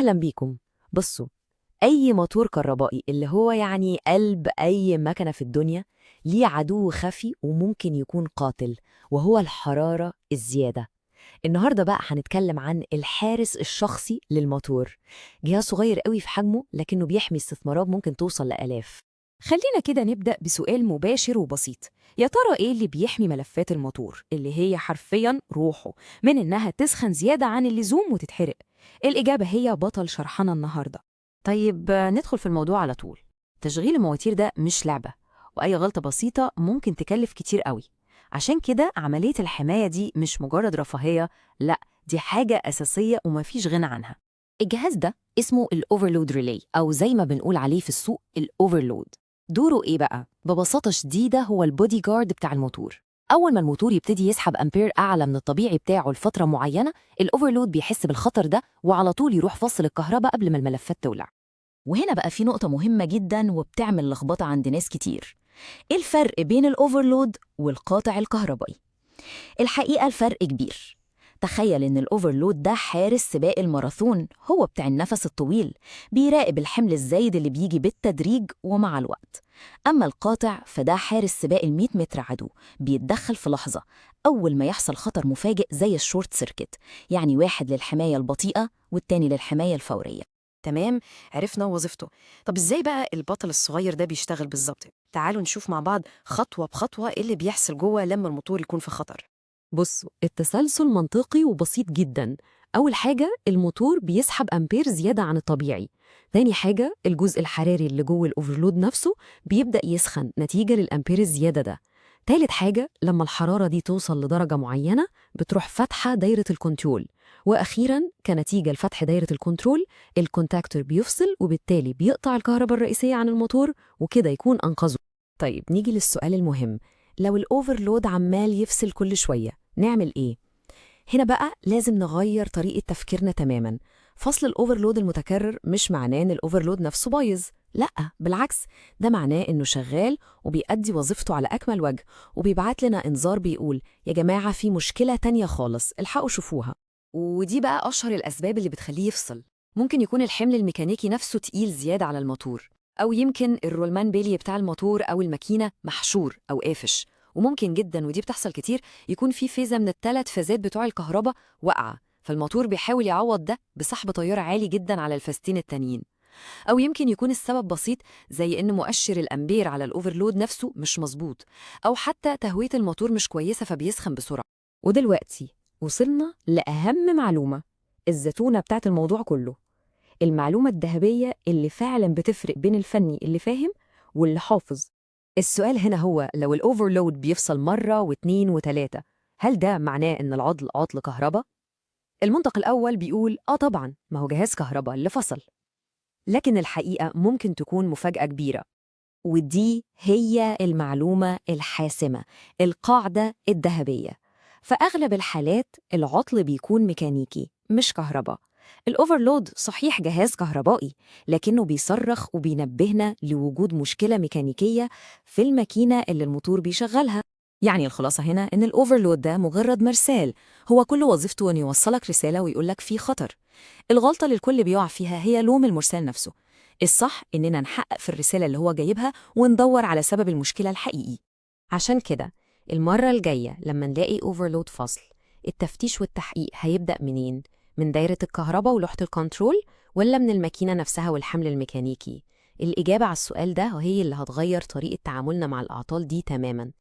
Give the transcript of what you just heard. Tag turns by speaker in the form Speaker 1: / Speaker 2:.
Speaker 1: أهلا بيكم. بصوا، أي موتور كهربائي اللي هو يعني قلب أي مكنة في الدنيا ليه عدو خفي وممكن يكون قاتل، وهو الحرارة الزيادة. النهاردة بقى هنتكلم عن الحارس الشخصي للموتور، جهاز صغير قوي في حجمه لكنه بيحمي استثمارات ممكن توصل لآلاف.
Speaker 2: خلينا كده نبدأ بسؤال مباشر وبسيط. يا ترى إيه اللي بيحمي ملفات الموتور اللي هي حرفياً روحه من إنها تسخن زيادة عن اللزوم وتتحرق؟ الإجابة هي بطل شرحنا النهاردة.
Speaker 3: طيب ندخل في الموضوع على طول. تشغيل المواتير ده مش لعبة، وأي غلطة بسيطة ممكن تكلف كتير قوي. عشان كده عملية الحماية دي مش مجرد رفاهية، لأ، دي حاجة أساسية ومفيش غنى عنها.
Speaker 1: الجهاز ده اسمه الأوفرلود ريلي، أو زي ما بنقول عليه في السوق الأوفرلود. دوره إيه بقى؟ ببساطة شديدة هو البودي جارد بتاع الموتور. أول ما الموتور يبتدي يسحب أمبير أعلى من الطبيعي بتاعه لفترة معينة، الأوفرلود بيحس بالخطر ده وعلى طول يروح فاصل الكهرباء قبل ما الملفات تولع.
Speaker 3: وهنا بقى في نقطة مهمة جدا وبتعمل لخبطة عند ناس كتير. إيه الفرق بين الأوفرلود والقاطع الكهربائي؟ الحقيقة الفرق كبير. تخيل إن الأوفرلود ده حارس سباق الماراثون، هو بتاع النفس الطويل، بيراقب الحمل الزايد اللي بيجي بالتدريج ومع الوقت. أما القاطع فده حارس سباق 100 متر عدو، بيتدخل في لحظة أول ما يحصل خطر مفاجئ زي الشورت سيركت، يعني واحد للحماية البطيئة والتاني للحماية الفورية.
Speaker 2: تمام، عرفنا وظيفته. طب إزاي بقى البطل الصغير ده بيشتغل بالظبط؟ تعالوا نشوف مع بعض خطوة بخطوة إيه اللي بيحصل جوه لما الموتور يكون في خطر.
Speaker 1: بصوا، التسلسل منطقي وبسيط جدا. أول حاجة، الموتور بيسحب أمبير زيادة عن الطبيعي. تاني حاجة، الجزء الحراري اللي جوه الأوفرلود نفسه بيبدأ يسخن نتيجة للأمبير الزيادة ده. تالت حاجة، لما الحرارة دي توصل لدرجة معينة بتروح فاتحة دايرة الكنترول. وأخيراً، كنتيجة لفتح دايرة الكنترول، الكونتاكتور بيفصل وبالتالي بيقطع الكهرباء الرئيسية عن الموتور، وكده يكون أنقذه. طيب نيجي للسؤال المهم، لو الأوفرلود عمال يفصل كل شوية نعمل إيه؟ هنا بقى لازم نغير طريقة تفكيرنا تماماً. فصل الأوفرلود المتكرر مش معناه إن الأوفرلود نفسه بايظ، لأ بالعكس، ده معناه إنه شغال وبيأدي وظيفته على أكمل وجه، وبيبعت لنا إنذار بيقول يا جماعة في مشكلة تانية خالص، الحقوا شوفوها.
Speaker 2: ودي بقى أشهر الأسباب اللي بتخليه يفصل. ممكن يكون الحمل الميكانيكي نفسه تقيل زيادة على الموتور، أو يمكن الرولمان بيلي بتاع الموتور أو الماكينة محشور أو قافش. وممكن جدا، ودي بتحصل كتير، يكون في فيزة من الثلاث فازات بتوع الكهرباء واقعة، فالموتور بيحاول يعوض ده بسحب تيار عالي جدا على الفاستين التانيين. أو يمكن يكون السبب بسيط، زي إن مؤشر الأمبير على الأوفرلود نفسه مش مظبوط، أو حتى تهوية الموتور مش كويسة فبيسخن بسرعة.
Speaker 1: ودلوقتي وصلنا لأهم معلومة، الزتونة بتاعت الموضوع كله، المعلومة الذهبية اللي فعلا بتفرق بين الفني اللي فاهم واللي حافظ. السؤال هنا هو، لو الأوفرلود بيفصل مرة واتنين وتلاتة، هل ده معناه إن العطل عطل كهرباء؟ المنطق الأول بيقول طبعا، ما هو جهاز كهرباء اللي فصل. لكن الحقيقة ممكن تكون مفاجأة كبيرة، ودي هي المعلومة الحاسمة، القاعدة الذهبية. فأغلب الحالات العطل بيكون ميكانيكي مش كهرباء. الأوفرلود صحيح جهاز كهربائي، لكنه بيصرخ وبينبهنا لوجود مشكلة ميكانيكية في الماكينة اللي الموتور بيشغلها. يعني الخلاصة هنا إن الأوفرلود ده مجرد مرسال، هو كل وظيفته أن يوصلك رسالة ويقولك في خطر. الغلطة اللي الكل بيقع فيها هي لوم المرسال نفسه. الصح إننا نحقق في الرسالة اللي هو جايبها وندور على سبب المشكلة الحقيقي. عشان كده المرة الجاية لما نلاقي اوفرلود فصل، التفتيش والتحقيق هيبدأ منين؟ من دايرة الكهرباء ولوحة الكنترول، ولا من الماكينة نفسها والحمل الميكانيكي؟ الإجابة على السؤال ده هي اللي هتغير طريقة تعاملنا مع الأعطال دي تماماً.